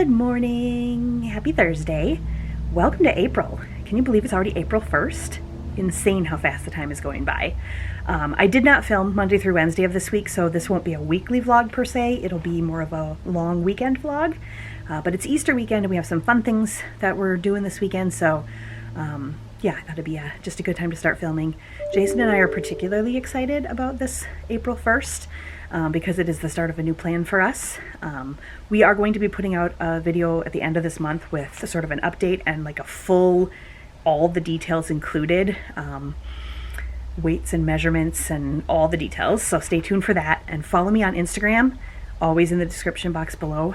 Good morning. Happy Thursday. Welcome to April. Can you believe it's already April 1st? Insane how fast the time is going by. I did not film Monday through Wednesday of this week, so this won't be a weekly vlog per se. It'll be more of a long weekend vlog. But it's Easter weekend and we have some fun things that we're doing this weekend, so yeah, I thought it'd be just a good time to start filming. Jason and I are particularly excited about this April 1st because it is the start of a new plan for us. We are going to be putting out a video at the end of this month with sort of an update and like a full, all the details included, weights and measurements and all the details. So stay tuned for that and follow me on Instagram, always in the description box below,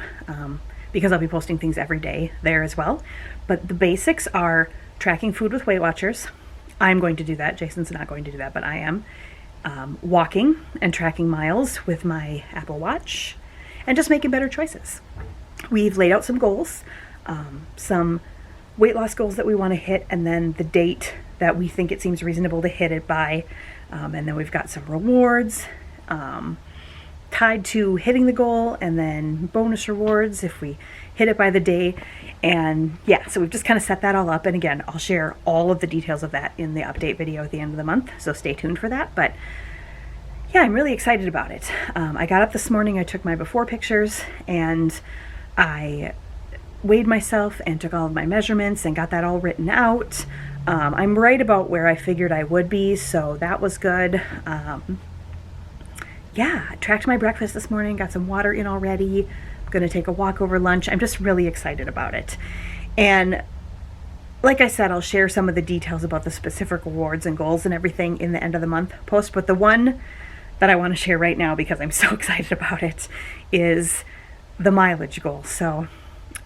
because I'll be posting things every day there as well. But the basics are tracking food with Weight Watchers. I'm going to do that. Jason's not going to do that, but I am. Walking and tracking miles with my Apple Watch, and just making better choices. We've laid out some goals, some weight loss goals that we want to hit, and then the date that we think it seems reasonable to hit it by. And then we've got some rewards tied to hitting the goal, and then bonus rewards if we hit it by the day. And yeah, so we've just kind of set that all up. And again, I'll share all of the details of that in the update video at the end of the month, so stay tuned for that. But yeah, I'm really excited about it. I got up this morning, I took my before pictures, and I weighed myself and took all of my measurements and got that all written out. I'm right about where I figured I would be, so that was good. Yeah, I tracked my breakfast this morning, got some water in already. I'm gonna take a walk over lunch. I'm just really excited about it. And like I said, I'll share some of the details about the specific rewards and goals and everything in the end of the month post, but the one that I want to share right now, because I'm so excited about it, is the mileage goal. So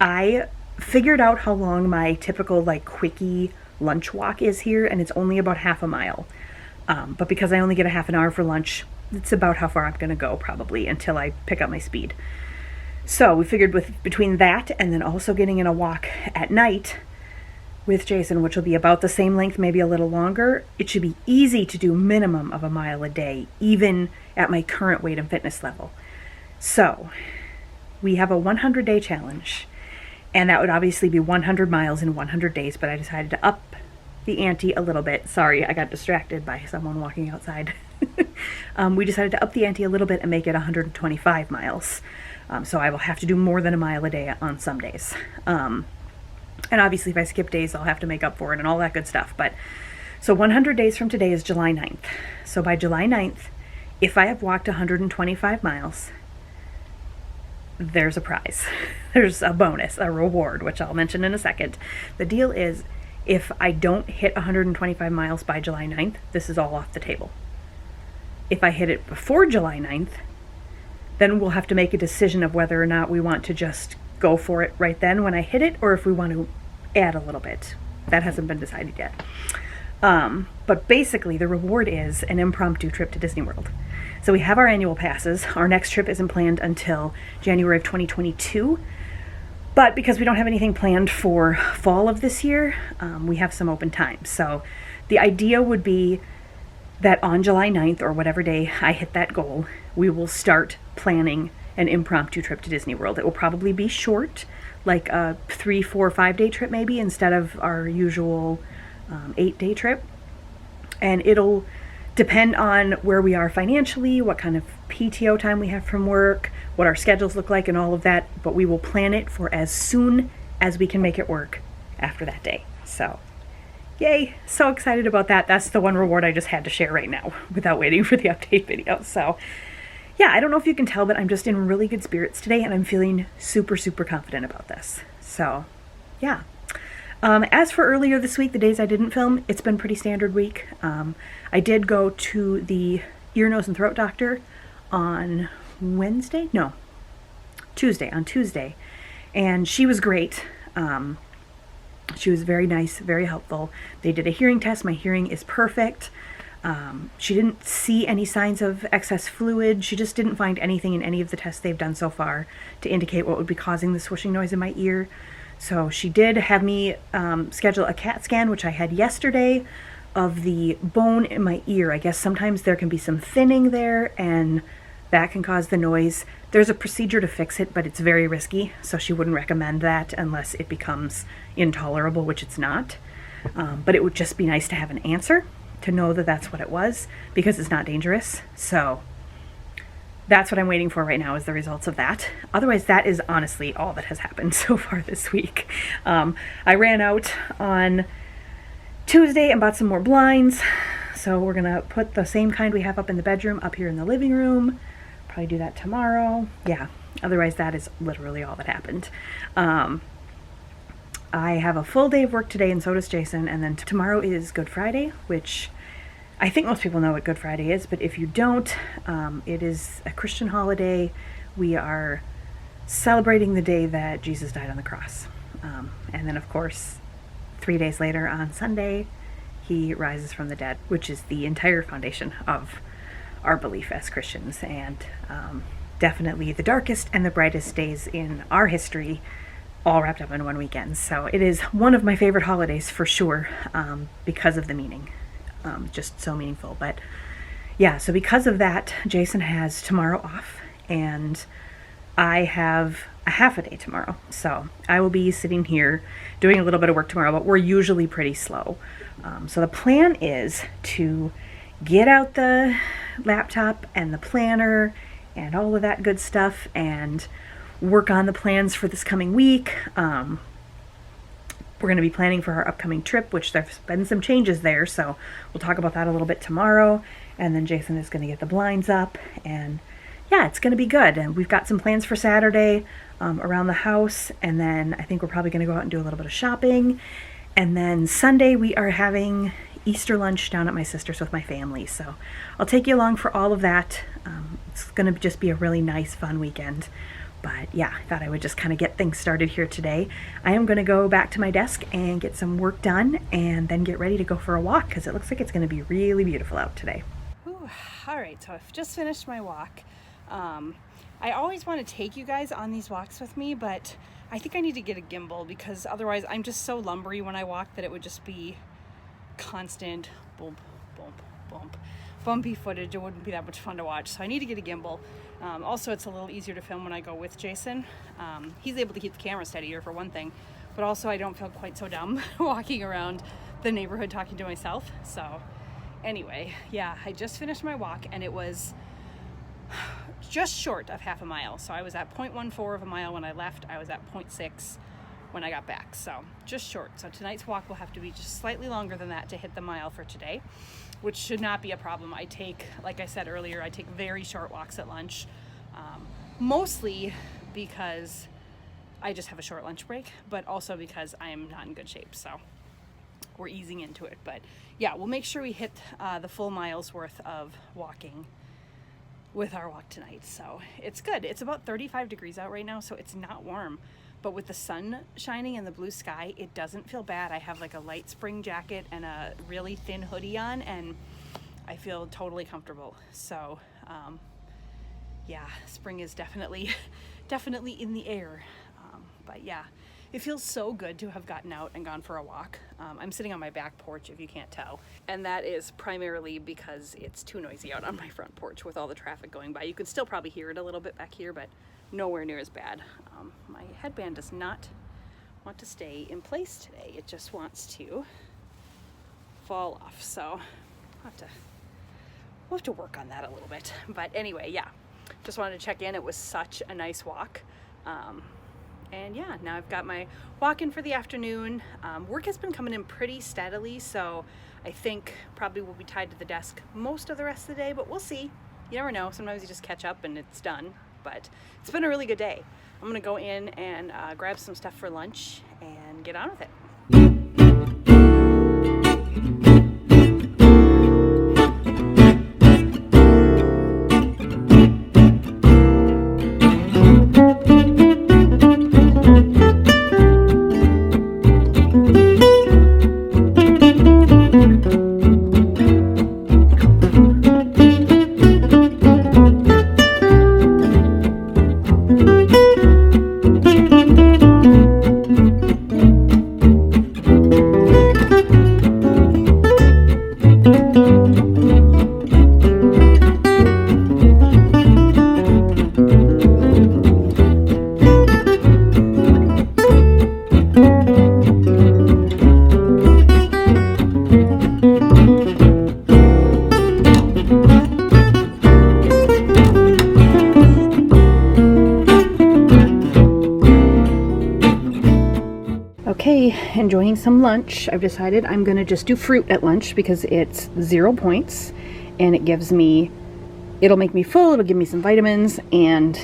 I figured out how long my typical like quickie lunch walk is here, and it's only about half a mile. But because I only get a half an hour for lunch, it's about how far I'm going to go probably until I pick up my speed. So we figured between that and then also getting in a walk at night with Jason, which will be about the same length, maybe a little longer, it should be easy to do minimum of a mile a day, even at my current weight and fitness level. So we have a 100-day challenge, and that would obviously be 100 miles in 100 days, but I decided to up the ante a little bit. Sorry, I got distracted by someone walking outside. We decided to up the ante a little bit and make it 125 miles. So I will have to do more than a mile a day on some days. And obviously if I skip days, I'll have to make up for it and all that good stuff. But so 100 days from today is July 9th. So by July 9th, if I have walked 125 miles, there's a prize. There's a bonus, a reward, which I'll mention in a second. The deal is, if I don't hit 125 miles by July 9th, this is all off the table. If I hit it before July 9th, then we'll have to make a decision of whether or not we want to just go for it right then when I hit it, or if we want to add a little bit. That hasn't been decided yet. But basically the reward is an impromptu trip to Disney World. So we have our annual passes. Our next trip isn't planned until January of 2022. But because we don't have anything planned for fall of this year, we have some open time. So the idea would be that on July 9th, or whatever day I hit that goal, we will start planning an impromptu trip to Disney World. It will probably be short, like a 3, 4, 5-day trip maybe, instead of our usual 8-day trip. And it'll depend on where we are financially, what kind of PTO time we have from work, what our schedules look like and all of that, but we will plan it for as soon as we can make it work after that day. So yay, so excited about that. That's the one reward I just had to share right now without waiting for the update video. So yeah, I don't know if you can tell, but I'm just in really good spirits today and I'm feeling super, super confident about this. So yeah. As for earlier this week, the days I didn't film, it's been pretty standard week. I did go to the ear, nose, and throat doctor on Tuesday, on Tuesday, and she was great. She was very nice, very helpful. They did a hearing test. My hearing is perfect. She didn't see any signs of excess fluid. She just didn't find anything in any of the tests they've done so far to indicate what would be causing the swishing noise in my ear. So she did have me schedule a CAT scan, which I had yesterday, of the bone in my ear. I guess sometimes there can be some thinning there, and That can cause the noise. There's a procedure to fix it, but it's very risky, so she wouldn't recommend that unless it becomes intolerable, which it's not. But it would just be nice to have an answer to know that that's what it was, because it's not dangerous. So that's what I'm waiting for right now, is the results of that. Otherwise, that is honestly all that has happened so far this week. I ran out on Tuesday and bought some more blinds. So we're gonna put the same kind we have up in the bedroom up here in the living room. Probably do that tomorrow. Yeah, otherwise that is literally all that happened. I have a full day of work today, and so does Jason, and then tomorrow is Good Friday, which I think most people know what Good Friday is, but if you don't, it is a Christian holiday. We are celebrating the day that Jesus died on the cross. And then, of course, 3 days later on Sunday, he rises from the dead, which is the entire foundation of our belief as Christians, and definitely the darkest and the brightest days in our history, all wrapped up in one weekend. So it is one of my favorite holidays for sure, because of the meaning. Just so meaningful. But yeah, so because of that, Jason has tomorrow off, and I have a half a day tomorrow. So I will be sitting here doing a little bit of work tomorrow, but we're usually pretty slow. So the plan is to get out the laptop and the planner and all of that good stuff and work on the plans for this coming week. We're going to be planning for our upcoming trip, which there's been some changes there, so we'll talk about that a little bit tomorrow. And then Jason is going to get the blinds up, and yeah, it's going to be good. And we've got some plans for Saturday around the house, and then I think we're probably going to go out and do a little bit of shopping. And then Sunday we are having Easter lunch down at my sister's with my family, so I'll take you along for all of that. It's going to just be a really nice, fun weekend. But yeah, I thought I would just kind of get things started here today. I am going to go back to my desk and get some work done, and then get ready to go for a walk, because it looks like it's going to be really beautiful out today. Ooh, all right, so I've just finished my walk. I always want to take you guys on these walks with me, but I think I need to get a gimbal, because otherwise I'm just so lumbery when I walk that it would just be constant bump, bump, bump, bumpy footage. It wouldn't be that much fun to watch, so I need to get a gimbal. Also, it's a little easier to film when I go with Jason. He's able to keep the camera steadier for one thing, but also I don't feel quite so dumb walking around the neighborhood talking to myself. So anyway, yeah, I just finished my walk, and it was just short of half a mile. So I was at 0.14 of a mile when I left. I was at 0.6 when I got back, so just short. So tonight's walk will have to be just slightly longer than that to hit the mile for today, which should not be a problem. I take, like I said earlier, I take very short walks at lunch, mostly because I just have a short lunch break, but also because I am not in good shape, so we're easing into it. But yeah, we'll make sure we hit the full mile's worth of walking with our walk tonight. So it's good. It's about 35 degrees out right now, so it's not warm, but with the sun shining and the blue sky, it doesn't feel bad. I have like a light spring jacket and a really thin hoodie on, and I feel totally comfortable. So yeah, spring is definitely in the air. But yeah, it feels so good to have gotten out and gone for a walk. I'm sitting on my back porch, if you can't tell, and that is primarily because it's too noisy out on my front porch with all the traffic going by. You could still probably hear it a little bit back here, but nowhere near as bad. My headband does not want to stay in place today. It just wants to fall off, so we'll have to work on that a little bit. But anyway, yeah, just wanted to check in. It was such a nice walk. And yeah, now I've got my walk in for the afternoon. Work has been coming in pretty steadily, so I think probably will be tied to the desk most of the rest of the day, but we'll see. You never know. Sometimes you just catch up and it's done, but it's been a really good day. I'm gonna go in and grab some stuff for lunch and get on with it. actually enjoying some lunch. I've decided I'm going to just do fruit at lunch because it's 0 points and it'll make me full, it'll give me some vitamins, and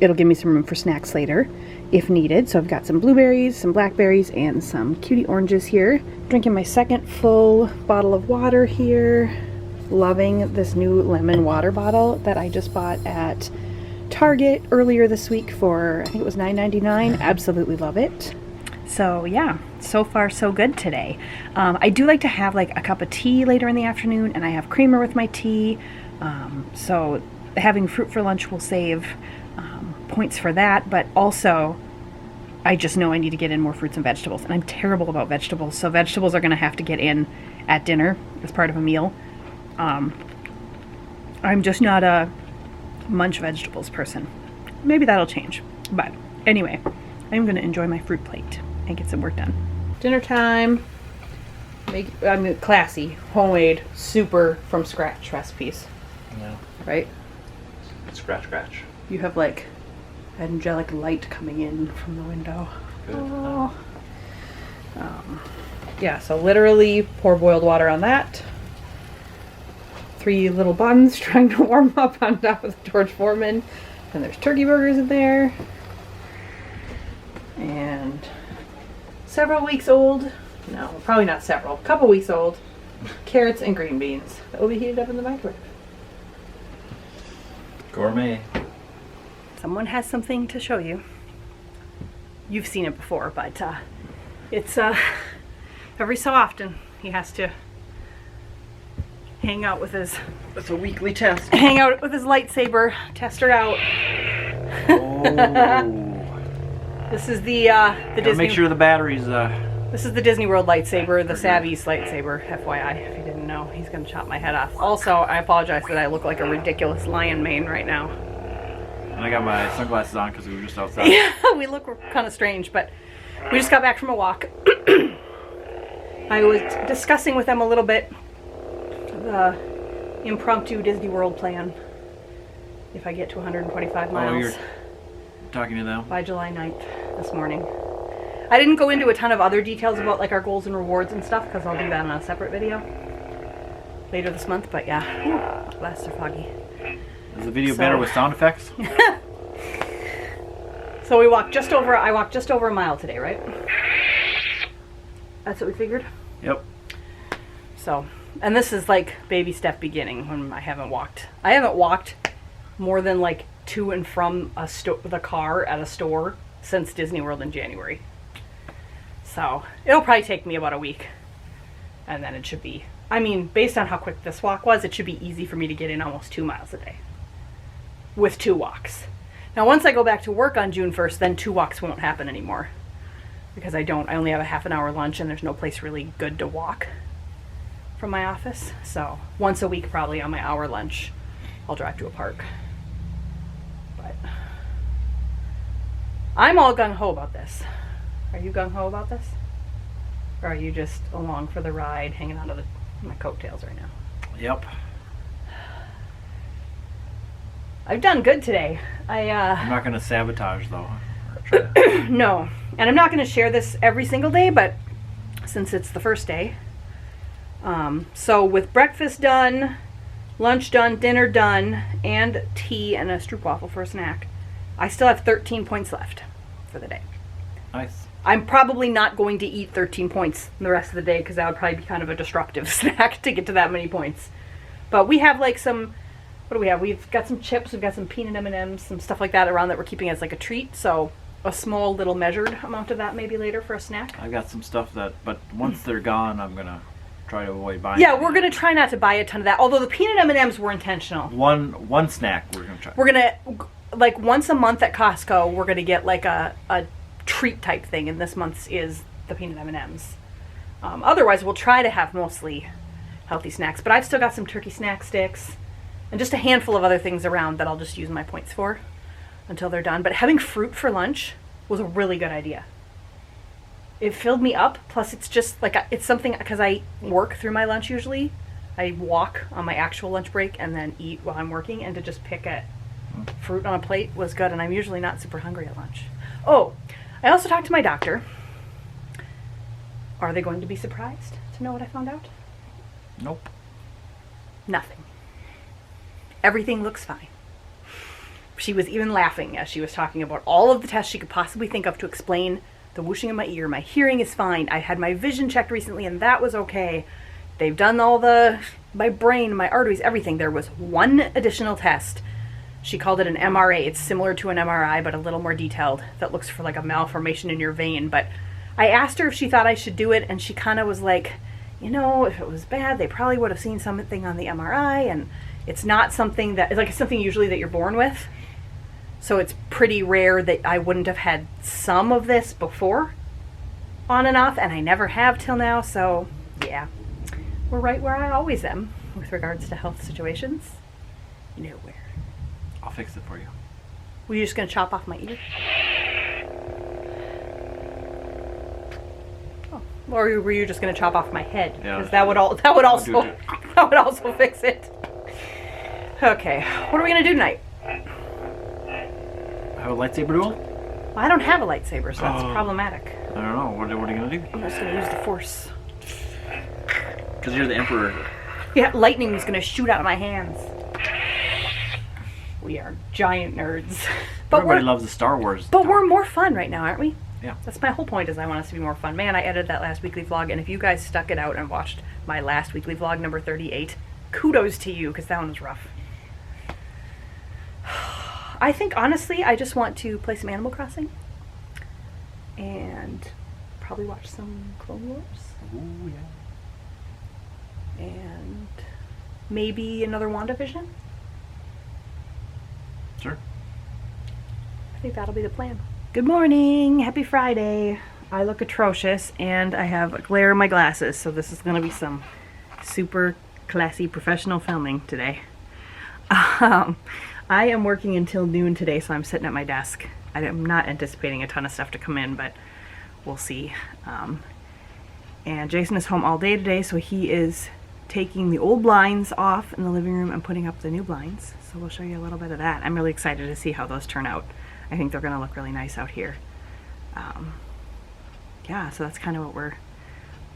it'll give me some room for snacks later if needed. So I've got some blueberries, some blackberries, and some cutie oranges here. Drinking my second full bottle of water here. Loving this new lemon water bottle that I just bought at Target earlier this week for, I think it was $9.99. Absolutely love it. So yeah, so far so good today. I do like to have like a cup of tea later in the afternoon, and I have creamer with my tea. So having fruit for lunch will save points for that, but also I just know I need to get in more fruits and vegetables, and I'm terrible about vegetables, so vegetables are going to have to get in at dinner as part of a meal. I'm just not a munch vegetables person. Maybe that'll change, but anyway, I'm going to enjoy my fruit plate and get some work done. Dinner time. Classy, homemade, super from scratch recipes. Yeah. Right? Scratch. You have like angelic light coming in from the window. Good. Oh. Yeah, so literally pour boiled water on that. 3 little buns trying to warm up on top of the George Foreman. And there's turkey burgers in there. And several weeks old. No, probably not several. A couple weeks old. Carrots and green beans that will be heated up in the microwave. Gourmet. Someone has something to show you. You've seen it before, but it's every so often he has to hang out with his. It's a weekly test. Hang out with his lightsaber, test her out. Oh. This is the Disney. Make sure the batteries. This is the Disney World lightsaber, the Savvy's lightsaber, FYI, if you didn't know. He's going to chop my head off. Also, I apologize that I look like a ridiculous lion mane right now. And I got my sunglasses on because we were just outside. Yeah, we look kind of strange, but we just got back from a walk. I was discussing with them a little bit the impromptu Disney World plan if I get to 125 miles. Oh, you're talking to them? By July 9th this morning. I didn't go into a ton of other details about like our goals and rewards and stuff because I'll do that in a separate video later this month, but yeah, glasses are foggy. Is the video better with sound effects? So I walked just over a mile today, right? That's what we figured? Yep. So, and this is like baby step beginning when I haven't walked more than like to and from the car at a store since Disney World in January. So it'll probably take me about a week, and then it should be, I mean, based on how quick this walk was, it should be easy for me to get in almost 2 miles a day with 2 walks. Now once I go back to work on June 1st, then 2 walks won't happen anymore because I only have a half an hour lunch and there's no place really good to walk from my office. So once a week probably on my hour lunch, I'll drive to a park. But I'm all gung-ho about this. Are you gung-ho about this? Or are you just along for the ride, hanging on to my coattails right now? Yep. I've done good today. I'm not going to sabotage, though. No. And I'm not going to share this every single day, but since it's the first day. So with breakfast done, lunch done, dinner done, and tea and a stroopwafel for a snack, I still have 13 points left for the day. Nice. I'm probably not going to eat 13 points the rest of the day because that would probably be kind of a disruptive snack to get to that many points. But we have like some, what do we have? We've got some chips, we've got some peanut M&Ms, some stuff like that around that we're keeping as like a treat. So a small little measured amount of that maybe later for a snack. I've got some stuff but once they're gone, I'm going to try to avoid buying. Yeah, we're going to try not to buy a ton of that. Although the peanut M&Ms were intentional. One snack we're going to try. We're going to, like once a month at Costco, we're going to get like a treat type thing, and this month's is the peanut M&Ms. Otherwise, we'll try to have mostly healthy snacks, but I've still got some turkey snack sticks and just a handful of other things around that I'll just use my points for until they're done. But having fruit for lunch was a really good idea. It filled me up, plus it's just like, it's something, because I work through my lunch usually. I walk on my actual lunch break and then eat while I'm working, and to just pick at fruit on a plate was good, and I'm usually not super hungry at lunch. Oh, I also talked to my doctor, Are they going to be surprised to know what I found out? Nope. Nothing. Everything looks fine. She was even laughing as she was talking about all of the tests she could possibly think of to explain the whooshing in my ear. My hearing is fine. I had my vision checked recently and that was okay. They've done all my brain, my arteries, everything. There was one additional test. She called it an MRA. It's similar to an MRI, but a little more detailed. That looks for like a malformation in your vein. But I asked her if she thought I should do it, and she kind of was like, you know, if it was bad, they probably would have seen something on the MRI, and it's not something that, it's something usually that you're born with. So it's pretty rare that I wouldn't have had some of this before, on and off, and I never have till now, so yeah. We're right where I always am with regards to health situations. Nowhere. I'll fix it for you. Were you just going to chop off my ear? Oh. Or were you just going to chop off my head? Yeah. Because that would also fix it. Okay. What are we going to do tonight? Have a lightsaber duel? Well, I don't have a lightsaber, so that's problematic. I don't know. What are you going to do? I'm just going to use the Force. Because you're the Emperor. Yeah, lightning is going to shoot out of my hands. We are giant nerds. But Everybody loves the Star Wars. But we're more fun right now, aren't we? Yeah. That's my whole point, is I want us to be more fun. Man, I edited that last weekly vlog, and if you guys stuck it out and watched my last weekly vlog, number 38, kudos to you, because that one was rough. I think, honestly, I just want to play some Animal Crossing. And probably watch some Clone Wars. Ooh, yeah. And maybe another WandaVision. Sure. I think that'll be the plan. Good morning. Happy Friday. I look atrocious and I have a glare in my glasses, so this is going to be some super classy professional filming today. I am working until noon today, so I'm sitting at my desk. I am not anticipating a ton of stuff to come in, but we'll see. And Jason is home all day today, so he is taking the old blinds off in the living room and putting up the new blinds. So we'll show you a little bit of that. I'm really excited to see how those turn out. I think they're going to look really nice out here. Yeah, so that's kind of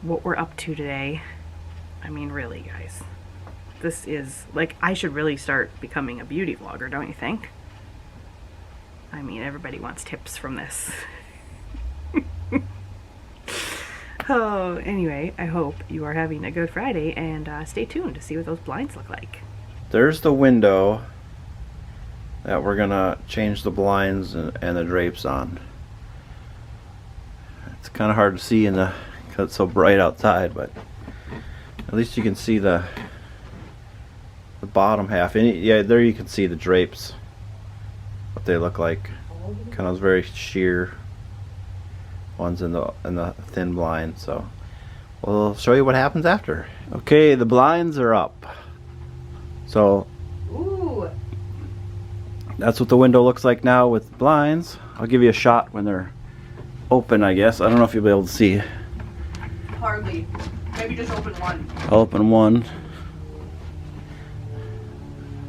what we're up to today. I mean, really, guys. This is, like, I should really start becoming a beauty vlogger, don't you think? I mean, everybody wants tips from this. Oh, anyway, I hope you are having a good Friday, and stay tuned to see what those blinds look like. There's the window that we're gonna change the blinds and the drapes on. It's kind of hard to see because it's so bright outside, but at least you can see the bottom half. And yeah, there you can see the drapes, what they look like. Kind of very sheer ones in the thin blind. So we'll show you what happens after. Okay, the blinds are up. So Ooh. That's what the window looks like now with blinds. I'll give you a shot when they're open, I guess. I don't know if you'll be able to see. Hardly. Maybe just open one. I'll open one.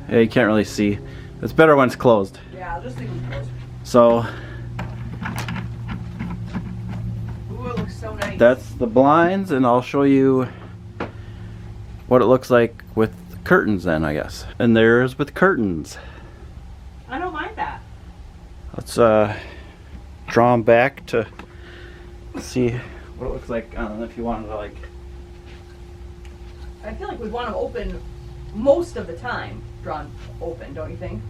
Yeah, you can't really see. It's better when it's closed. Yeah, I'll just leave them closed. So Ooh, it looks so nice. that's the blinds, and I'll show you what it looks like with curtains then, I guess. And there's with curtains. I don't mind that. Let's draw them back to see what it looks like. I don't know if you wanted to, like, I feel like we'd want them open most of the time. Drawn open, don't you think?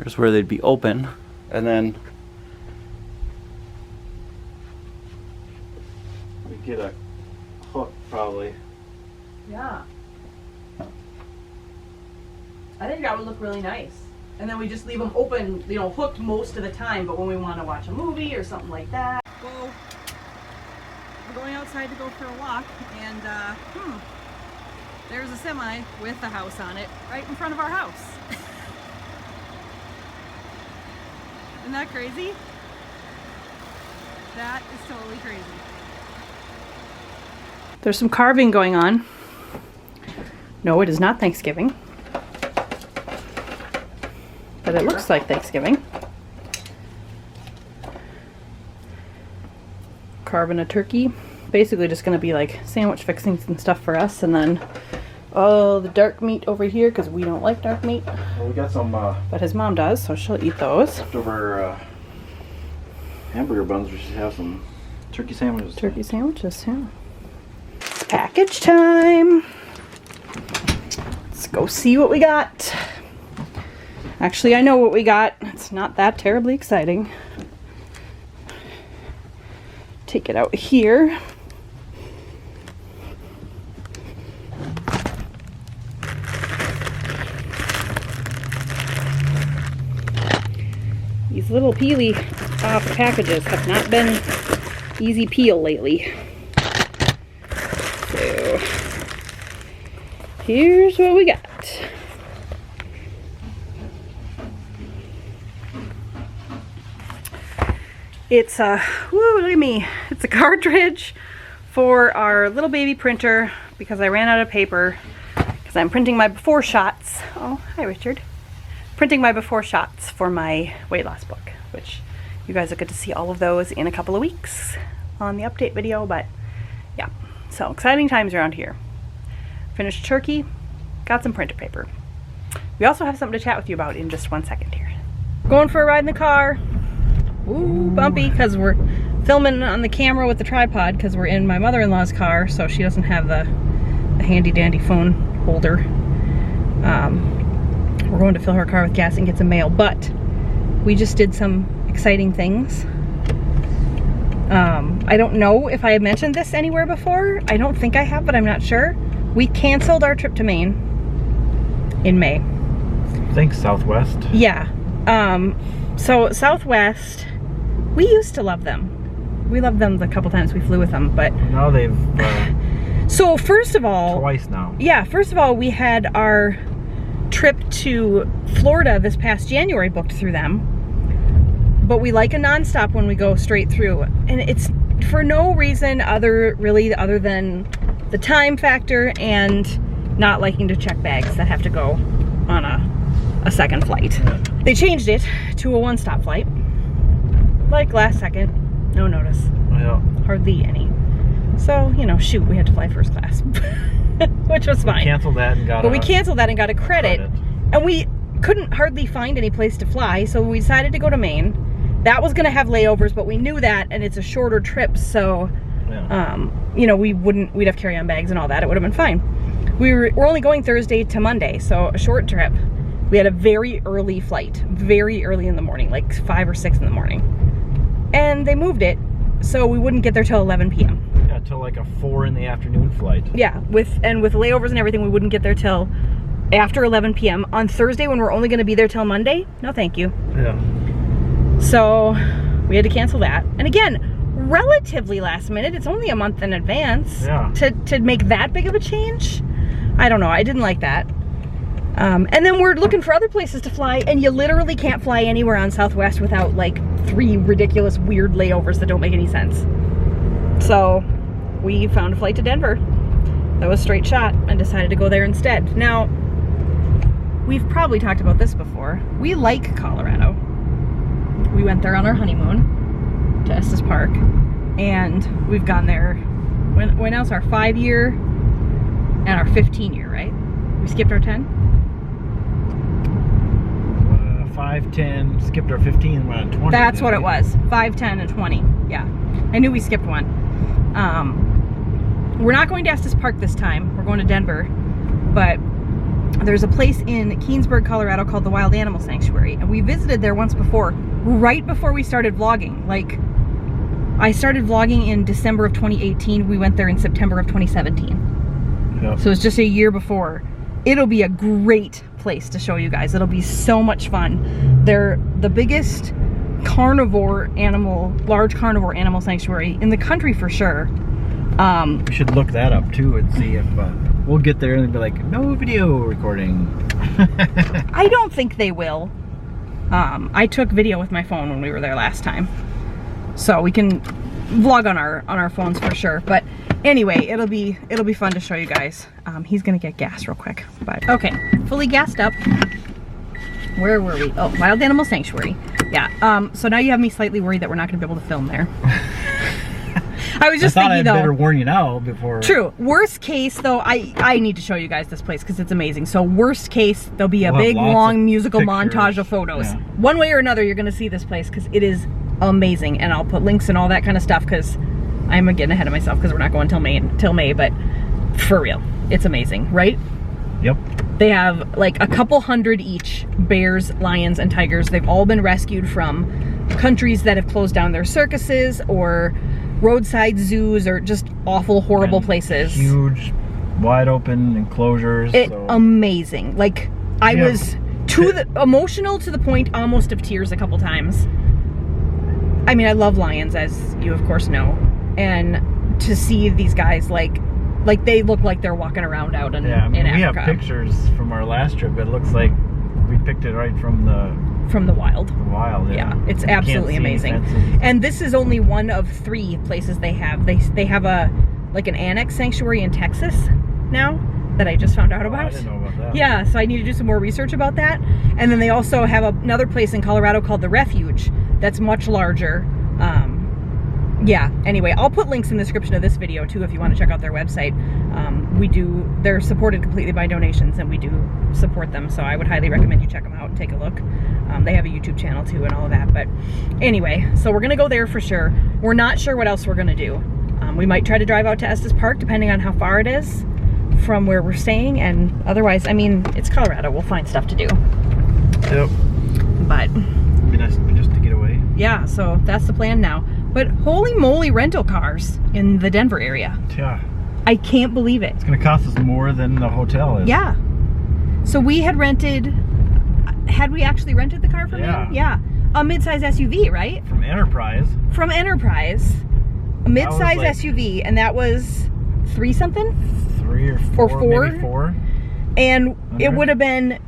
here's where they'd be open, and then we get a hook probably. Yeah. I think that would look really nice. And then we just leave them open, you know, hooked most of the time, but when we want to watch a movie or something like that. Well, we're going outside to go for a walk, and there's a semi with a house on it right in front of our house. Isn't that crazy? That is totally crazy. There's some carving going on. No, it is not Thanksgiving. But it looks like Thanksgiving. carving a turkey. Basically just going to be like sandwich fixings and stuff for us, and then all the dark meat over here because we don't like dark meat. Well, we got some But his mom does, so she'll eat those. leftover hamburger buns. We should have some turkey sandwiches. Turkey sandwiches, yeah. Package time. Let's go see what we got. Actually, I know what we got. It's not that terribly exciting. Take it out here. These little peely packages have not been easy peel lately. So, here's what we got. It's a, woo, look at me. It's a cartridge for our little baby printer because I ran out of paper because I'm printing my before shots. Oh, hi Richard. Printing my before shots for my weight loss book, which you guys will get to see all of those in a couple of weeks on the update video, but yeah. So exciting times around here. Finished turkey, got some printer paper. We also have something to chat with you about in just 1 second here. Going for a ride in the car. Ooh, bumpy, because we're filming on the camera with the tripod because we're in my mother-in-law's car, so she doesn't have the handy dandy phone holder. We're going to fill her car with gas and get some mail, but we just did some exciting things. I don't know if I have mentioned this anywhere before. I don't think I have, but I'm not sure. We canceled our trip to Maine in May. Thanks, Southwest. Yeah. So Southwest, we used to love them. We loved them the couple times we flew with them, but Now they've so first of all, twice now. yeah, first of all, we had our trip to Florida this past January booked through them, but we like a nonstop when we go straight through, and it's for no reason other than the time factor and not liking to check bags that have to go on a second flight. They changed it to a one-stop flight, like last second, no notice, Yeah. hardly any. So, you know, shoot, we had to fly first class, which was fine. Canceled that and got. But we canceled that and got a credit, and we couldn't hardly find any place to fly, so we decided to go to Maine. That was gonna have layovers, but we knew that, and it's a shorter trip, so you know, we'd have carry-on bags and all that. It would have been fine. We're only going Thursday to Monday, so a short trip. We had a very early flight, very early in the morning, like 5 or 6 in the morning, and they moved it so we wouldn't get there till 11 p.m. Yeah, till like a 4 in the afternoon flight. Yeah, with layovers and everything, we wouldn't get there till after 11 p.m. on Thursday when we're only going to be there till Monday. No, thank you. Yeah. So we had to cancel that. And again, relatively last minute. It's only a month in advance. Yeah. To make that big of a change. I don't know. I didn't like that. And then we're looking for other places to fly, and you literally can't fly anywhere on Southwest without like 3 ridiculous weird layovers that don't make any sense. So we found a flight to Denver that was straight shot and decided to go there instead. Now, we've probably talked about this before. We like Colorado. We went there on our honeymoon to Estes Park, and we've gone there. When else? Our 5-year and our 15-year, right? We skipped our 10? 5, 10, skipped our 15, went on 20. That's what it was. 5, 10, and 20. Yeah. I knew we skipped one. We're not going to Estes Park this time. We're going to Denver. But there's a place in Keensburg, Colorado called the Wild Animal Sanctuary. And we visited there once before, right before we started vlogging. Like, I started vlogging in December of 2018. We went there in September of 2017. Yep. So it's just a year before. It'll be a great place to show you guys. It'll be so much fun. They're the biggest large carnivore animal sanctuary in the country for sure. We should look that up too and see if we'll get there and be like, no video recording. I don't think they will. I took video with my phone when we were there last time, so we can vlog on our phones for sure. But anyway, it'll be fun to show you guys. He's gonna get gas real quick, but okay, fully gassed up. Where were we? Oh, Wild Animal Sanctuary. Yeah. So now you have me slightly worried that we're not gonna be able to film there. I was just I thought thinking I'd though. better warn you now before. True. Worst case, though, I need to show you guys this place because it's amazing. So worst case, there'll be a We'll have big, lots long of musical pictures. montage of photos. Yeah. One way or another, you're going to see this place because it is amazing. And I'll put links and all that kind of stuff because I'm getting ahead of myself because we're not going till May, but for real, it's amazing, right? Yep. They have like a couple hundred each, bears, lions, and tigers. They've all been rescued from countries that have closed down their circuses or roadside zoos or just awful, horrible And places. Huge, wide open enclosures. Amazing. Like, I was emotional to the point almost of tears a couple times. I mean, I love lions, as you of course know. And to see these guys, like they look like they're walking around out in Africa. We have pictures from our last trip. It looks like we picked it right from the wild. Yeah, it's absolutely amazing. And this is only one of 3 places they have. They have an annex sanctuary in Texas now that I just found out about. I didn't know about that. Yeah, so I need to do some more research about that. And then they also have another place in Colorado called the Refuge that's much larger. Yeah, anyway, I'll put links in the description of this video too if you want to check out their website. They're supported completely by donations, and we do support them, so I would highly recommend you check them out and take a look. They have a YouTube channel too and all of that. But anyway, so we're gonna go there for sure. We're not sure what else we're gonna do. We might try to drive out to Estes Park depending on how far it is from where we're staying, and otherwise, I mean, it's Colorado, we'll find stuff to do. Yep. But It'd be nice just to get away. yeah, so that's the plan now. But holy moly, rental cars in the Denver area. Yeah. I can't believe it. It's gonna cost us more than the hotel is. Yeah. So we had we actually rented the car from him? Yeah. A midsize SUV, right? From Enterprise. From Enterprise. A midsize like SUV, and that was 3 something? 3 or 4, maybe 4. And it would have been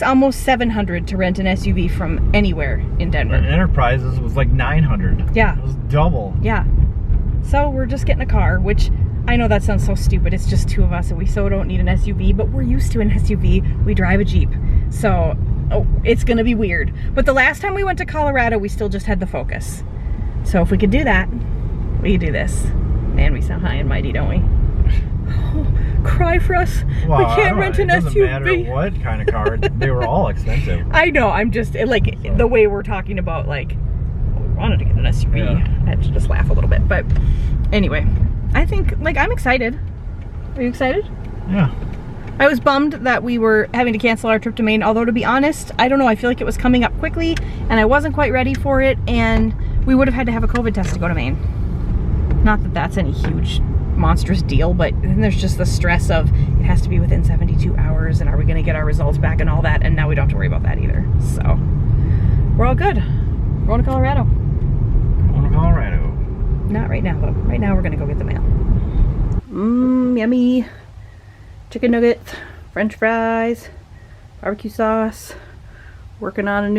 almost 700 to rent an SUV from anywhere in Denver. And Enterprises was like 900. Yeah. It was double. Yeah. So we're just getting a car, which I know that sounds so stupid. It's just 2 of us and we so don't need an SUV, but we're used to an SUV. We drive a Jeep. So it's going to be weird. But the last time we went to Colorado, we still just had the Focus. So if we could do that, we could do this. Man, we sound high and mighty, don't we? Cry for us. Well, we can't rent an SUV. It doesn't matter what kind of car. They were all expensive. I know. I'm just like the way we're talking about like we wanted to get an SUV. Yeah. I had to just laugh a little bit. But anyway, I think I'm excited. Are you excited? Yeah. I was bummed that we were having to cancel our trip to Maine. Although to be honest, I don't know. I feel like it was coming up quickly, and I wasn't quite ready for it. And we would have had to have a COVID test to go to Maine. Not that that's any huge monstrous deal, but then there's just the stress of it has to be within 72 hours and are we going to get our results back and all that, and now we don't have to worry about that either. So we're all good. We're going to Colorado. Not right now though. Right now we're going to go get the mail. Yummy chicken nuggets, french fries, barbecue sauce. Working on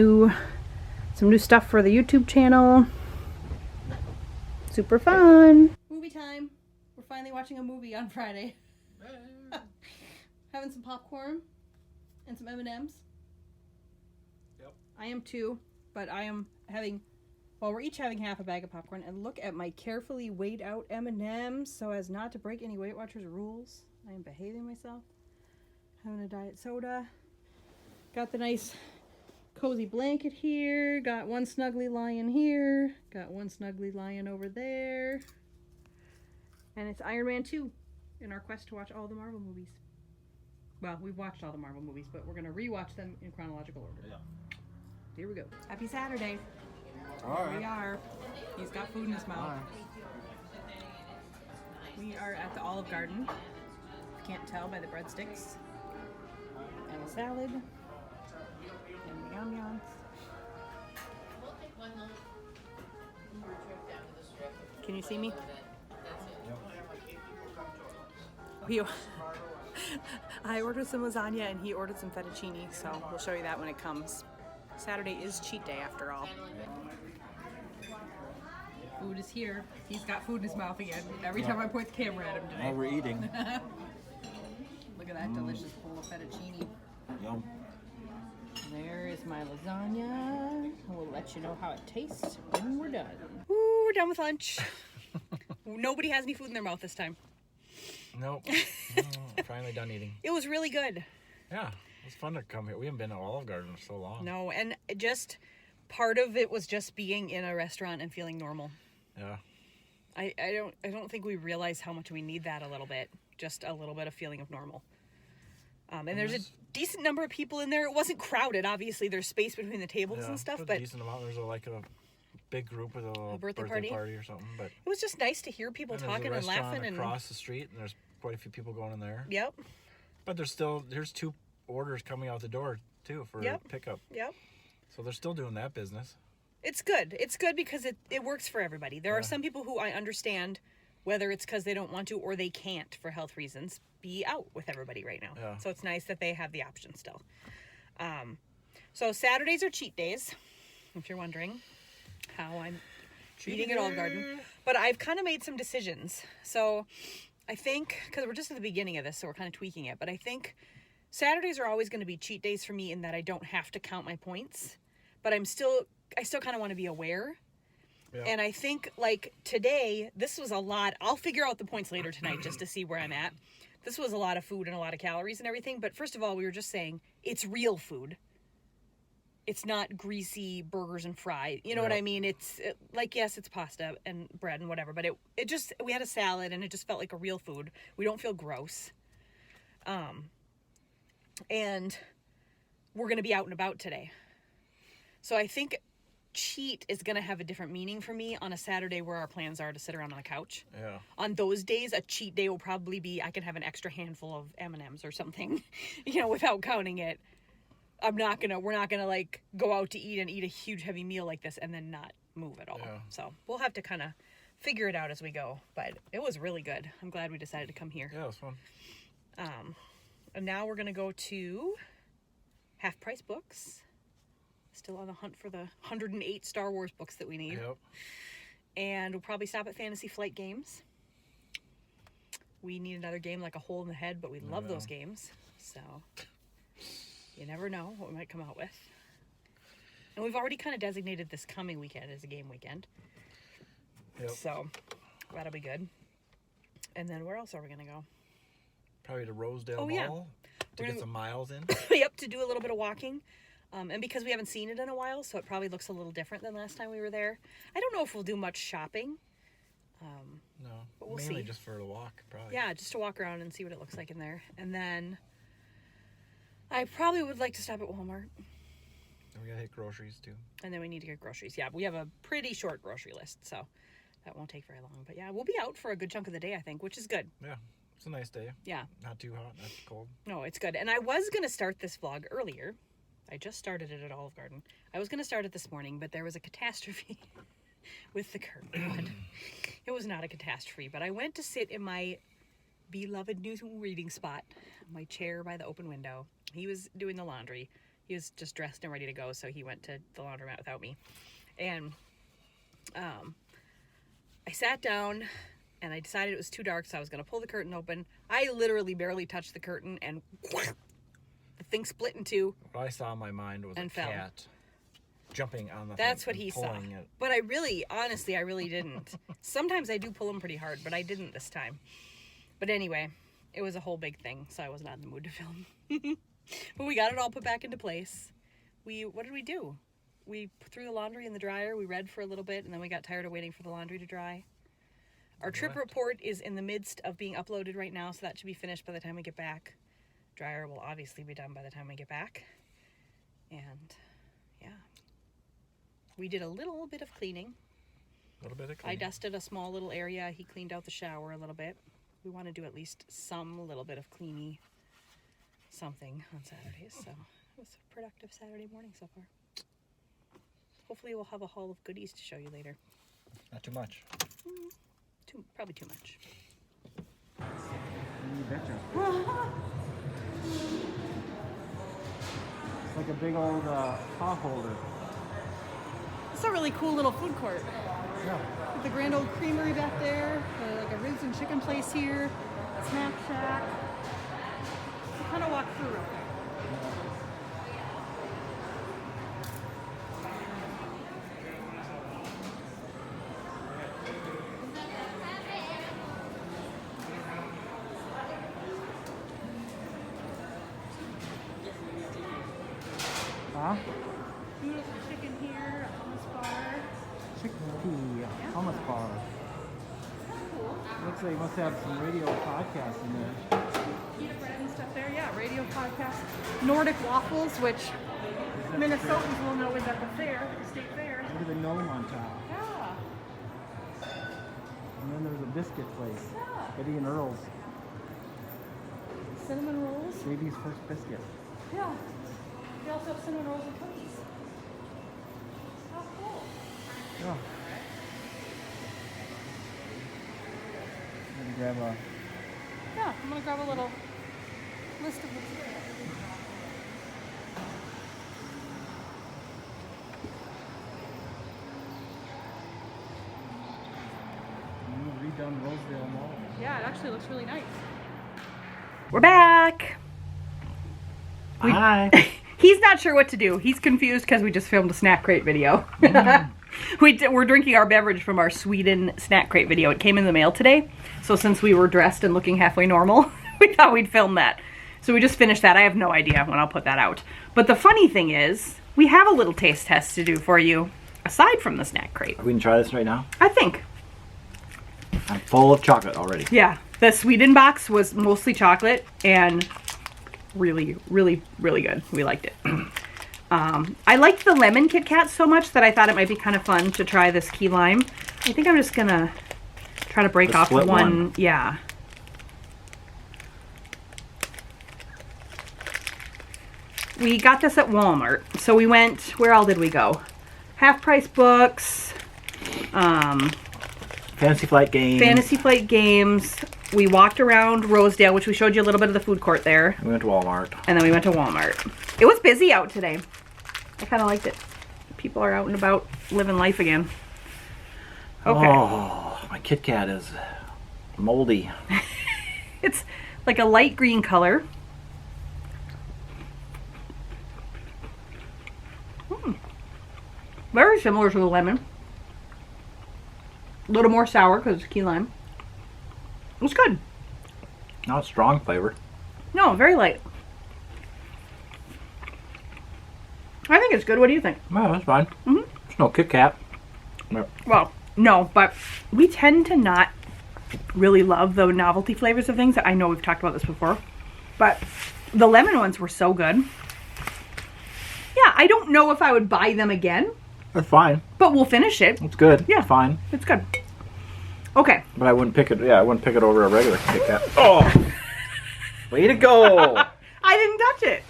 some new stuff for the YouTube channel. Super fun. Movie time. We're finally watching a movie on Friday. Having some popcorn and some M&Ms. Yep. I am too, but I am having, well, we're each having half a bag of popcorn, and look at my carefully weighed out M&Ms so as not to break any Weight Watchers rules. I am behaving myself. Having a diet soda. Got the nice cozy blanket here. Got one snuggly lion here. Got one snuggly lion over there. And it's Iron Man 2 in our quest to watch all the Marvel movies. Well, we've watched all the Marvel movies, but we're going to rewatch them in chronological order. Yeah. Here we go. Happy Saturday. All right. Here we are. He's got food in his mouth. Right. We are at the Olive Garden. Can't tell by the breadsticks. And a salad. And the ambiance. Can you see me? I ordered some lasagna and he ordered some fettuccine, so we'll show you that when it comes. Saturday is cheat day after all. Food is here. He's got food in his mouth again. Every time I point the camera at him today. Now we're eating. Look at that delicious bowl of fettuccine. Yum. There is my lasagna. We'll let you know how it tastes when we're done. Ooh, we're done with lunch. Nobody has any food in their mouth this time. Nope. Finally done eating. It was really good. Yeah, it was fun to come here. We haven't been to Olive Garden for so long. No, and just part of it was just being in a restaurant and feeling normal. Yeah. I don't think we realize how much we need that a little bit. Just a little bit of feeling of normal. And there's a decent number of people in there. It wasn't crowded, obviously. There's space between the tables and stuff, but a decent amount. There's a big group with a birthday party or something. But it was just nice to hear people talking and laughing. And across the street, and there's quite a few people going in there. Yep. But there's 2 orders coming out the door too for pickup. Yep. So they're still doing that business. It's good. It's good because it works for everybody. There are some people who I understand, whether it's because they don't want to or they can't for health reasons, be out with everybody right now. Yeah. So it's nice that they have the option still. So Saturdays are cheat days, if you're wondering how I'm eating at Olive Garden. But I've kind of made some decisions. So I think, because we're just at the beginning of this, so we're kind of tweaking it, but I think Saturdays are always going to be cheat days for me in that I don't have to count my points, but I still kind of want to be aware. Yeah. And I think, like, today, this was a lot. I'll figure out the points later tonight just to see where I'm at. This was a lot of food and a lot of calories and everything. But first of all, we were just saying it's real food. It's not greasy burgers and fries. You know what I mean? Yes, it's pasta and bread and whatever. But it just, we had a salad and it just felt like a real food. We don't feel gross. And we're going to be out and about today. So I think cheat is going to have a different meaning for me on a Saturday where our plans are to sit around on the couch. Yeah. On those days, a cheat day will probably be I can have an extra handful of M&Ms or something, without counting it. We're not gonna like go out to eat and eat a huge heavy meal like this and then not move at all. Yeah. So we'll have to kind of figure it out as we go. But it was really good. I'm glad we decided to come here. Yeah, it was fun. And now we're gonna go to Half Price Books. Still on the hunt for the 108 Star Wars books that we need. Yep. And we'll probably stop at Fantasy Flight Games. We need another game like A Hole in the Head, but we love those games. So you never know what we might come out with. And we've already kind of designated this coming weekend as a game weekend. Yep. So that'll be good. And then where else are we going to go? Probably to Rosedale Mall to get some miles in. Yep, to do a little bit of walking. And because we haven't seen it in a while, so it probably looks a little different than last time we were there. I don't know if we'll do much shopping. No, but we'll mainly see. Just for a walk, probably. Yeah, just to walk around and see what it looks like in there. And then I probably would like to stop at Walmart. And we gotta hit groceries too. And then we need to get groceries. Yeah, we have a pretty short grocery list, so that won't take very long. But yeah, we'll be out for a good chunk of the day, I think, which is good. Yeah, it's a nice day. Yeah. Not too hot, not too cold. No, it's good. And I was going to start this vlog earlier. I just started it at Olive Garden. I was going to start it this morning, but there was a catastrophe with the curtain. It was not a catastrophe, but I went to sit in my beloved new reading spot, my chair by the open window. He was doing the laundry. He was just dressed and ready to go, so he went to the laundromat without me. And I sat down, and I decided it was too dark, so I was going to pull the curtain open. I literally barely touched the curtain, and the thing split in two. What I saw in my mind was a cat jumping on the That's thing what he saw. It. But I really didn't. Sometimes I do pull them pretty hard, but I didn't this time. But anyway, it was a whole big thing, so I was not in the mood to film. But we got it all put back into place. What did we do? We threw the laundry in the dryer, we read for a little bit, and then we got tired of waiting for the laundry to dry. Our trip report is in the midst of being uploaded right now, so that should be finished by the time we get back. Dryer will obviously be done by the time we get back. And yeah. We did a little bit of cleaning. A little bit of cleaning. I dusted a small little area. He cleaned out the shower a little bit. We want to do at least some little bit of cleany something on Saturdays. So it was a productive Saturday morning so far. Hopefully we'll have a haul of goodies to show you later. Not too much. Probably too much. You betcha. It's like a big old pot holder. It's a really cool little food court. Yeah. With the grand old creamery back there, like a ribs and chicken place here, snack shack. We'll kind of walk through real quick. huh? Noodles and chicken here, a hummus bar. Chickpea Yeah. hummus bar. Cool. Looks like you must have some radio podcasts in there. Pita bread and stuff there. Yeah, radio podcast. Nordic waffles, which Minnesotans will know is at the fair, the state fair. Look at the gnome on top. Yeah. And then there's a biscuit place. Yeah. Eddie and Earl's. Cinnamon rolls. Baby's first biscuit. Yeah. They also have cinnamon rolls and cookies. How cool. Yeah. I'm gonna grab a. Yeah, I'm gonna grab a little list of what's here. Redone Rosedale Mall. Yeah, it actually looks really nice. We're back. Hi. He's not sure what to do. He's confused because we just filmed a snack crate video. We're drinking our beverage from our Sweden snack crate video. It came in the mail today. So since we were dressed and looking halfway normal, we thought we'd film that. So we just finished that. I have no idea when I'll put that out. But the funny thing is, we have a little taste test to do for you aside from the snack crate. We can try this right now. I think. I'm full of chocolate already. Yeah. The Sweden box was mostly chocolate and really, really, really good. We liked it. I liked the lemon Kit Kat so much that I thought it might be kind of fun to try this key lime. I think I'm just gonna try to break off the one. Yeah. We got this at Walmart. So we went, where all did we go? Half Price Books, Fantasy Flight Games. Fantasy Flight Games. We walked around Rosedale, which we showed you a little bit of the food court there. We went to Walmart. And then we went to Walmart. It was busy out today. I kind of liked it. People are out and about living life again. Okay. Oh, my Kit Kat is moldy. It's like a light green color. Very similar to the lemon. A little more sour because it's key lime. It was good. Not strong flavor. No, very light. I think it's good. What do you think? No, that's fine. Mhm. There's no Kit Kat. No. Well, no, but we tend to not really love the novelty flavors of things. I know we've talked about this before, but the lemon ones were so good. Yeah, I don't know if I would buy them again, That's fine. but we'll finish it. It's good. Yeah. It's fine. It's good. Okay. But I wouldn't pick it. Yeah, I wouldn't pick it over a regular Kit Kat. Oh, way to go! I didn't touch it.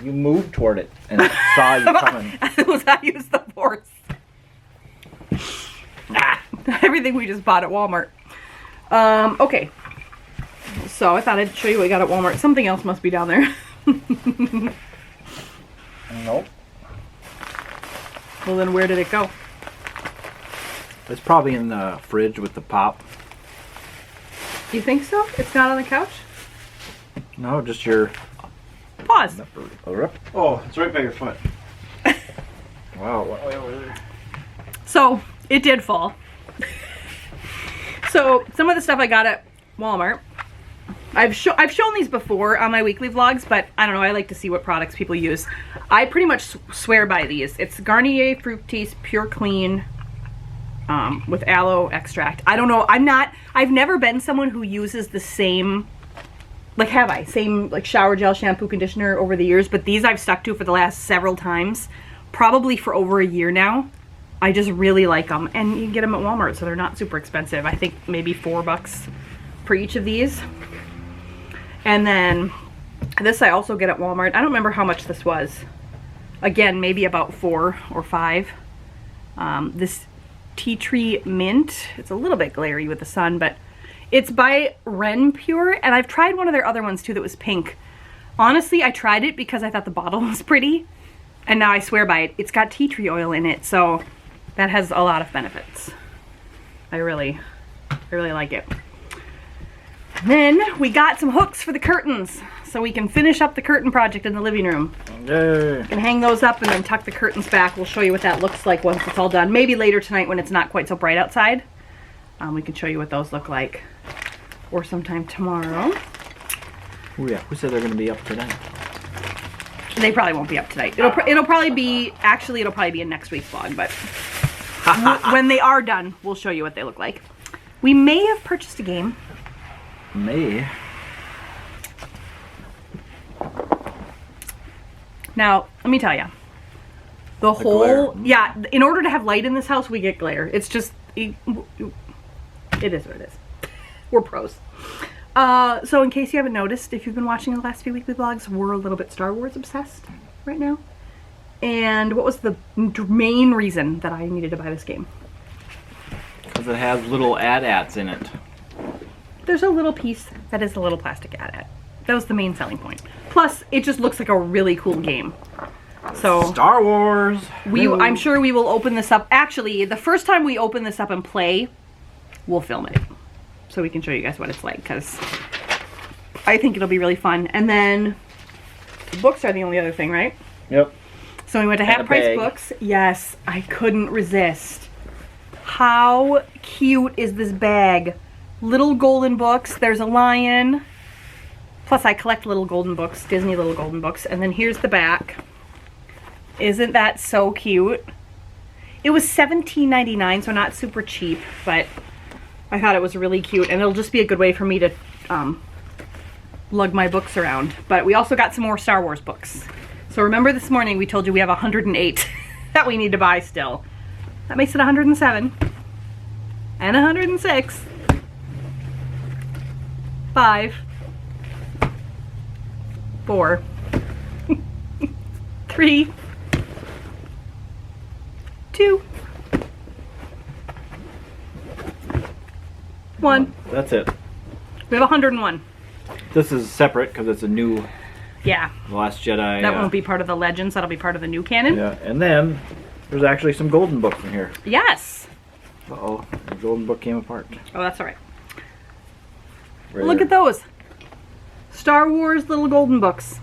You moved toward it and it saw you coming. I used the force. Everything we just bought at Walmart. Okay. So I thought I'd show you what we got at Walmart. Something else must be down there. Nope. Well, then where did it go? It's probably in the fridge with the pop. Do you think so? It's not on the couch? No, just your. Pause. Oh, it's right by your foot. Wow. Way over there. So it did fall. So some of the stuff I got at Walmart, I've shown these before on my weekly vlogs, but I don't know, I like to see what products people use. I pretty much swear by these. It's Garnier Fructis Pure Clean with aloe extract. I don't know, I've never been someone who uses the same, like have I? Same like shower gel, shampoo, conditioner over the years, but these I've stuck to for the last several times, probably for over a year now. I just really like them, and you can get them at Walmart, so they're not super expensive. I think maybe $4 for each of these. And then this I also get at Walmart. I don't remember how much this was. Again, maybe about $4 or $5. This Tea Tree Mint. It's a little bit glary with the sun, but it's by Ren Pure, and I've tried one of their other ones too that was pink. Honestly, I tried it because I thought the bottle was pretty, and now I swear by it. It's got tea tree oil in it, so that has a lot of benefits. I really like it. And then we got some hooks for the curtains, so we can finish up the curtain project in the living room. Yay. We can hang those up and then tuck the curtains back. We'll show you what that looks like once it's all done. Maybe later tonight when it's not quite so bright outside. We can show you what those look like. Or sometime tomorrow. Oh yeah, who said they're going to be up tonight? They probably won't be up tonight. It'll probably be, actually it'll probably be in next week's vlog, but when they are done, we'll show you what they look like. We may have purchased a game. May. Now, let me tell you. The whole, yeah, in order to have light in this house, we get glare. It's just, it is what it is. We're pros. So in case you haven't noticed, if you've been watching the last few weekly vlogs, we're a little bit Star Wars obsessed right now. And what was the main reason that I needed to buy this game? Because it has little AT-ATs in it. There's a little piece that is a little plastic AT-AT. That was the main selling point. Plus, it just looks like a really cool game. So Star Wars. I'm sure we will open this up. Actually, the first time we open this up and play, we'll film it. So we can show you guys what it's like, because I think it'll be really fun. And then the books are the only other thing, right? Yep. So we went to Half Price Books. Yes, I couldn't resist. How cute is this bag? Little golden books. There's a lion. Plus I collect little golden books, Disney little golden books. And then here's the back. Isn't that so cute? It was $17.99, so not super cheap, but I thought it was really cute, and it'll just be a good way for me to lug my books around. But we also got some more Star Wars books. So remember this morning we told you we have 108 that we need to buy still. That makes it 107 and 106. 5, 4, 3, 2, 1. That's it. We have 101. This is separate because it's a new Yeah. The Last Jedi. That won't be part of the Legends. That'll be part of the new canon. Yeah, and then there's actually some golden books in here. Yes. Uh-oh, the golden book came apart. Oh, that's all right. Right Look there. at those. Star Wars little golden books.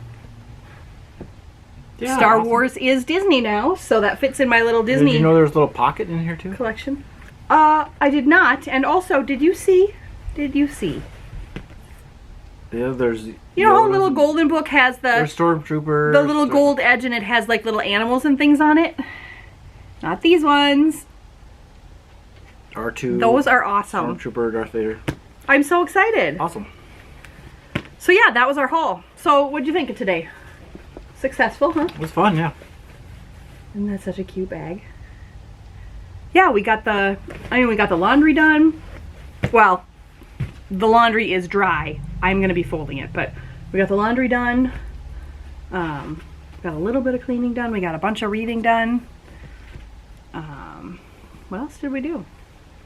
Yeah, Star awesome. Wars is Disney now, so that fits in my little Disney Did you know there's a little pocket in here too? collection. I did not. And also, did you see? Yeah, there's. You know how little golden book has There's stormtroopers. the little gold edge and it has like little animals and things on it? Not these ones. R2. Those are awesome. Stormtrooper, Darth Vader. I'm so excited. Awesome. So yeah, that was our haul. So what'd you think of today? Successful, huh? It was fun, yeah. Isn't that such a cute bag? Yeah, we got the laundry done. Well, the laundry is dry. I'm gonna be folding it, but we got the laundry done. Got a little bit of cleaning done. We got a bunch of reading done. What else did we do?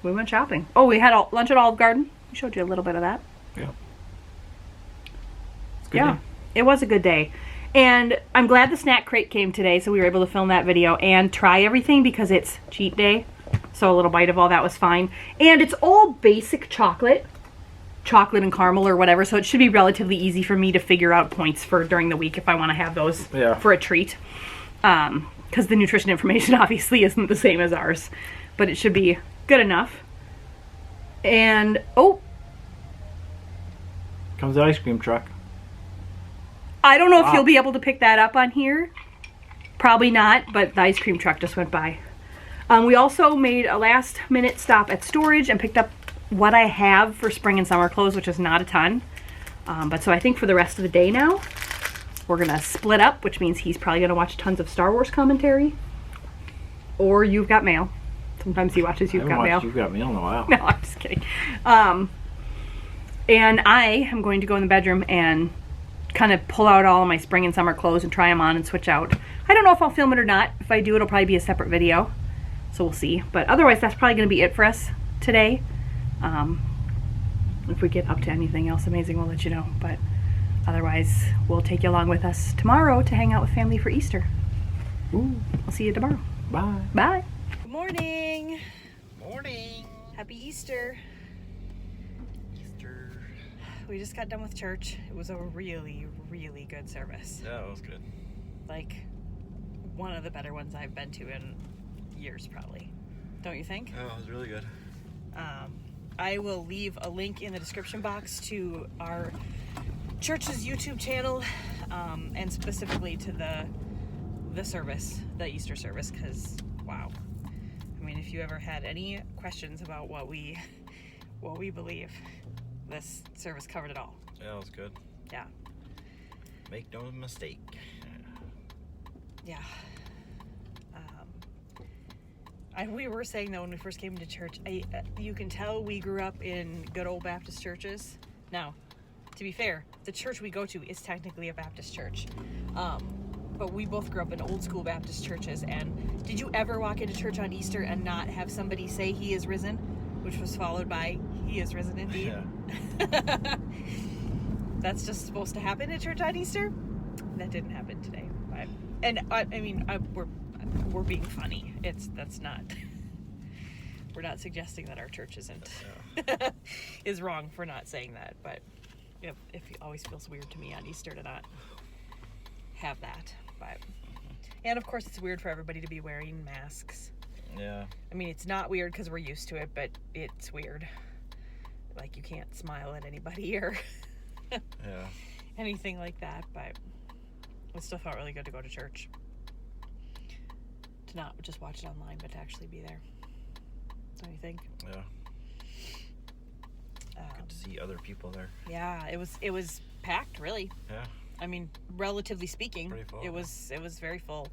We went shopping. Oh, we had lunch at Olive Garden. We showed you a little bit of that. Yeah. It's a good Yeah, day. it was a good day. And I'm glad the snack crate came today, so we were able to film that video and try everything because it's cheat day. So a little bite of all that was fine. And it's all basic chocolate and caramel or whatever, so it should be relatively easy for me to figure out points for during the week if I want to have those for a treat. Because the nutrition information obviously isn't the same as ours, but it should be good enough. And, oh, Comes the ice cream truck. I don't know if you'll be able to pick that up on here. Probably not, but the ice cream truck just went by. We also made a last minute stop at storage and picked up what I have for spring and summer clothes, which is not a ton. But so I think for the rest of the day now, we're gonna split up, which means he's probably gonna watch tons of Star Wars commentary. Or You've Got Mail. Sometimes he watches You've Got Mail. You've Got Mail in a while. No, I'm just kidding. And I am going to go in the bedroom and kind of pull out all of my spring and summer clothes and try them on and switch out. I don't know if I'll film it or not. If I do, it'll probably be a separate video. So we'll see. But otherwise, that's probably going to be it for us today. If we get up to anything else amazing, we'll let you know. But otherwise, we'll take you along with us tomorrow to hang out with family for Easter. Ooh. I'll see you tomorrow. Bye. Bye. Good morning. Morning. Happy Easter. Easter. We just got done with church. It was a really, really good service. Yeah, it was good. Like one of the better ones I've been to in years, probably. Don't you think? Oh, it was really good. I will leave a link in the description box to our church's YouTube channel. and specifically to the service, the Easter service, because wow. I mean, if you ever had any questions about what we believe, this service covered it all. Yeah, it was good. Yeah. Make no mistake. Yeah. We were saying though when we first came to church, you can tell we grew up in good old Baptist churches. Now, to be fair, the church we go to is technically a Baptist church. But we both grew up in old school Baptist churches. And did you ever walk into church on Easter and not have somebody say he is risen, which was followed by he is risen indeed? Yeah. That's just supposed to happen at church on Easter. That didn't happen today. We're being funny. That's not. We're not suggesting that our church is wrong for not saying that. But if it always feels weird to me on Easter to not have that. But and of course it's weird for everybody to be wearing masks. Yeah. I mean, it's not weird because we're used to it, but it's weird. Like you can't smile at anybody or Yeah. anything like that. But it still felt really good to go to church. To not just watch it online, but to actually be there. Don't you think? Yeah. Good to see other people there. Yeah, it was packed, really. Yeah. I mean, relatively speaking, Pretty full, it was very full.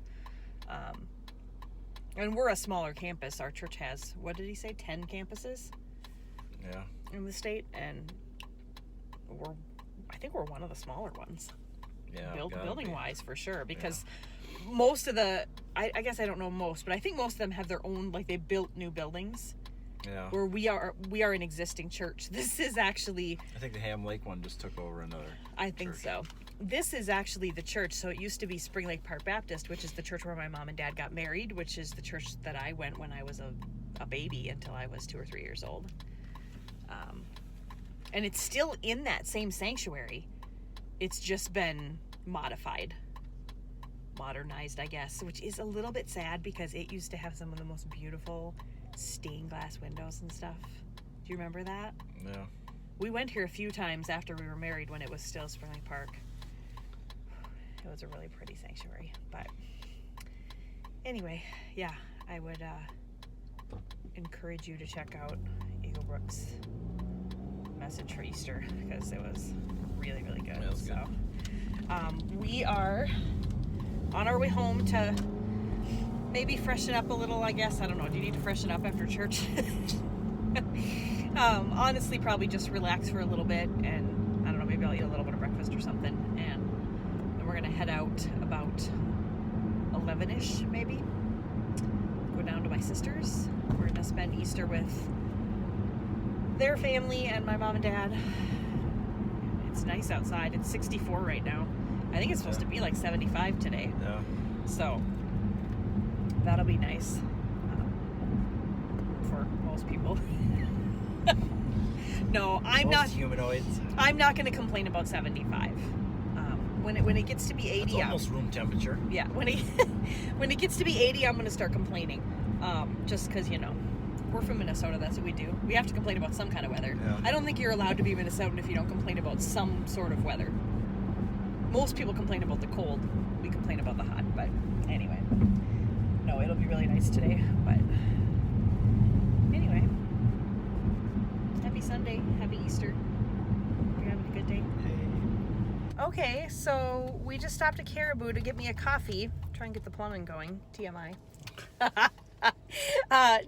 And we're a smaller campus. Our church has, what did he say, 10 campuses? Yeah. In the state, and I think we're one of the smaller ones. Yeah. Building wise, for sure, because most of the, I guess I don't know most, but I think most of them have their own, like they built new buildings. Yeah. Where we are an existing church. This is actually, I think the Ham Lake one just took over another. I think church. so. This is actually the church. So it used to be Spring Lake Park Baptist, which is the church where my mom and dad got married, which is the church that I went when I was a baby until I was 2 or 3 years old. And it's still in that same sanctuary. It's just been modernized, I guess, which is a little bit sad because it used to have some of the most beautiful stained glass windows and stuff. Do you remember that? Yeah. We went here a few times after we were married when it was still Spring Lake Park. It was a really pretty sanctuary. But anyway, yeah, I would encourage you to check out Eaglebrook's message for Easter because it was really, really good. Yeah, it was good. So we are on our way home to maybe freshen up a little, I guess. I don't know. Do you need to freshen up after church? Honestly, probably just relax for a little bit, and I don't know, maybe I'll eat a little bit of breakfast or something, and then we're gonna head out about 11ish, maybe. Go down to my sister's. We're gonna spend Easter with their family and my mom and dad. It's nice outside. It's 64 right now. I think it's supposed to be like 75 today. Yeah. So that'll be nice for most people. No, I'm Most not. Humanoids. I'm not going to complain about 75. When it gets to be 80, It's almost room temperature. yeah. When it gets to be 80, I'm going to start complaining. Just because we're from Minnesota. That's what we do. We have to complain about some kind of weather. Yeah. I don't think you're allowed to be Minnesotan if you don't complain about some sort of weather. Most people complain about the cold. We complain about the hot. But anyway, no, it'll be really nice today. But anyway, happy Sunday, happy Easter. You're having a good day. Okay, so we just stopped at Caribou to get me a coffee. Try and get the plumbing going. TMI.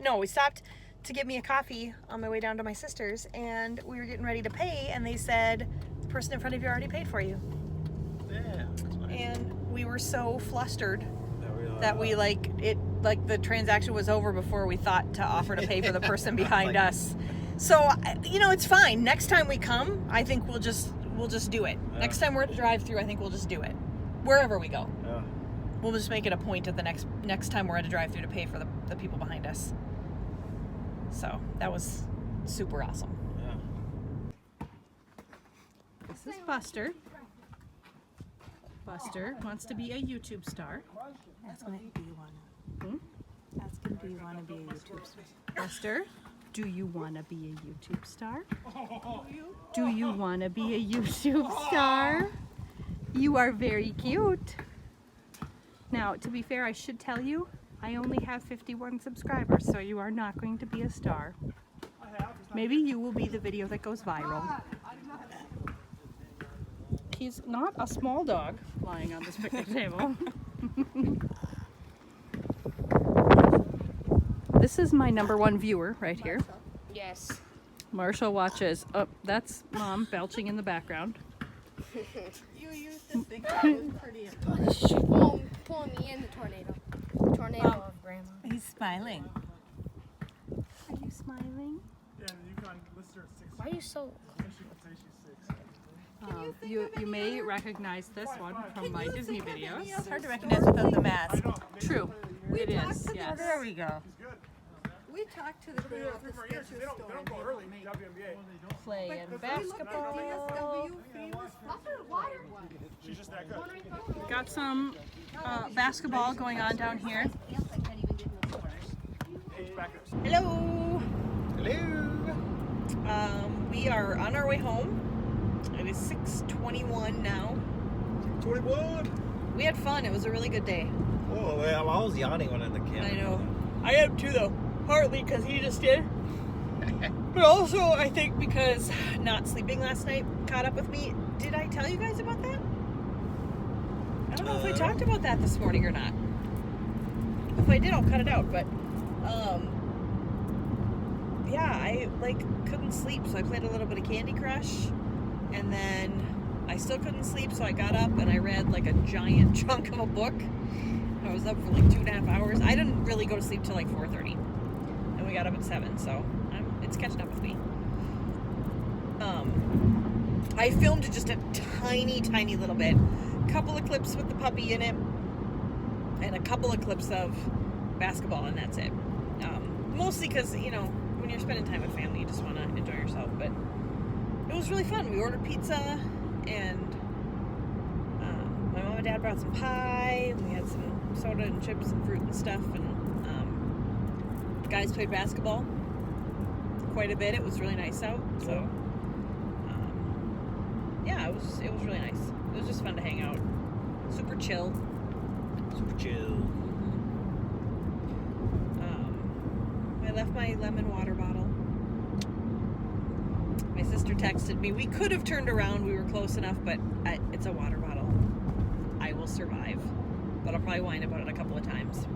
No, we stopped to get me a coffee on my way down to my sister's, and we were getting ready to pay, and they said the person in front of you already paid for you. Yeah, that's nice. And we were so flustered that we the transaction was over before we thought to offer to pay for the person behind us. So it's fine. Next time we come, I think we'll just do it. Yeah. Next time we're at the drive-thru, I think we'll just do it. Wherever we go. Yeah. We'll just make it a point at the next time we're at a drive-thru to pay for the people behind us. So that was super awesome. Yeah. This is Buster. Buster wants to be a YouTube star. Ask him, do you want to? Ask him, do you want to be a YouTube star? Buster, do you want to be a YouTube star? Do you want to be a YouTube star? You are very cute. Now, to be fair, I should tell you, I only have 51 subscribers, so you are not going to be a star. Maybe you will be the video that goes viral. He's not a small dog lying on this picnic table. This is my #1 viewer right here. Yes. Marshall watches. Oh, that's Mom belching in the background. You used to think that was pretty important. Pull me in the tornado. Tornado of Grandma. He's smiling. Are you smiling? Yeah, you can list her 6. Why are you so... You may recognize this one from my Disney videos. It's hard to recognize without the mask. True. It is, yes. There we go. We talked to the girl at the Skechers store. They don't go early, WNBA. Playing basketball. She's just that good. Got some basketball going on down here. Hello. Hello. We are on our way home. It is 6:21 now. 21. We had fun. It was a really good day. Oh, well, I was yawning when in the camera. I know. I am too, though. Partly because he just did. But also, I think because not sleeping last night caught up with me. Did I tell you guys about that? I don't know if I talked about that this morning or not. If I did, I'll cut it out. But, yeah, I, couldn't sleep. So I played a little bit of Candy Crush. And then I still couldn't sleep. So I got up and I read, a giant chunk of a book. I was up for 2.5 hours. I didn't really go to sleep till 4:30. And we got up at 7, so it's catching up with me. I filmed just a tiny little bit. A couple of clips with the puppy in it. And a couple of clips of basketball, and that's it. Mostly because, when you're spending time with family, you just want to enjoy yourself. But it was really fun. We ordered pizza, and my mom and dad brought some pie. We had some soda and chips and fruit and stuff, and the guys played basketball quite a bit. It was really nice out, so yeah, it was really nice. It was just fun to hang out. Super chill. I left my lemon water bottle. My sister texted me. We could have turned around. We were close enough, but it's a water bottle. I will survive. But I'll probably whine about it a couple of times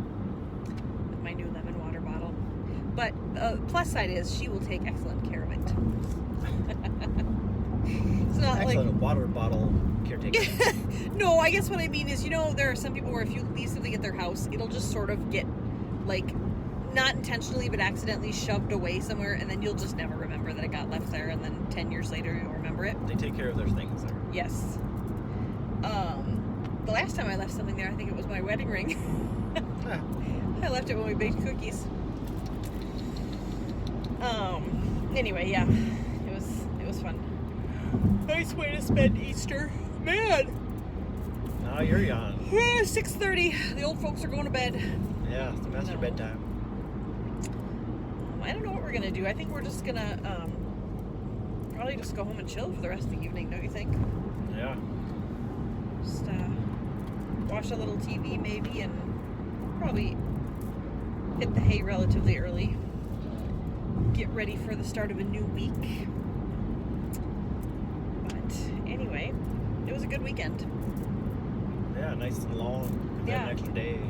with my new lemon water bottle. But plus side is she will take excellent care of it. It's not Excellent water bottle caretaker. No, I guess what I mean is, there are some people where if you leave something at their house, it'll just sort of get, not intentionally, but accidentally shoved away somewhere, and then you'll just never remember that it got left there, and then 10 years later you'll remember it. They take care of their things there. Yes. The last time I left something there, I think it was my wedding ring. I left it when we baked cookies. Anyway, yeah, it was fun. Nice way to spend Easter. Man! Now you're young. 6:30. The old folks are going to bed. Yeah, it's master bedtime. I don't know what we're gonna do. I think we're just gonna probably just go home and chill for the rest of the evening, don't you think? Yeah. Just watch a little TV maybe, and probably hit the hay relatively early. Get ready for the start of a new week. But anyway, it was a good weekend. Yeah, nice and long. Yeah. An extra day.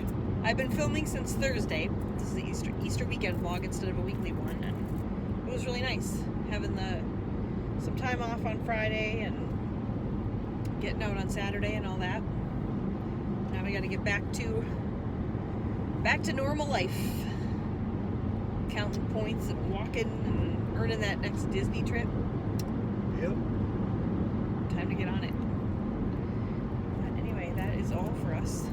I've been filming since Thursday. This is the Easter weekend vlog instead of a weekly one, and it was really nice having some time off on Friday and getting out on Saturday and all that. Now we got to get back to normal life, counting points and walking and earning that next Disney trip. Yep. Time to get on it. But anyway, that is all for us.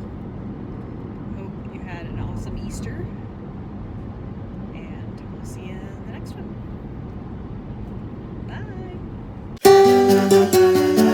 Hope you had an awesome Easter, and we'll see you in the next one. Bye.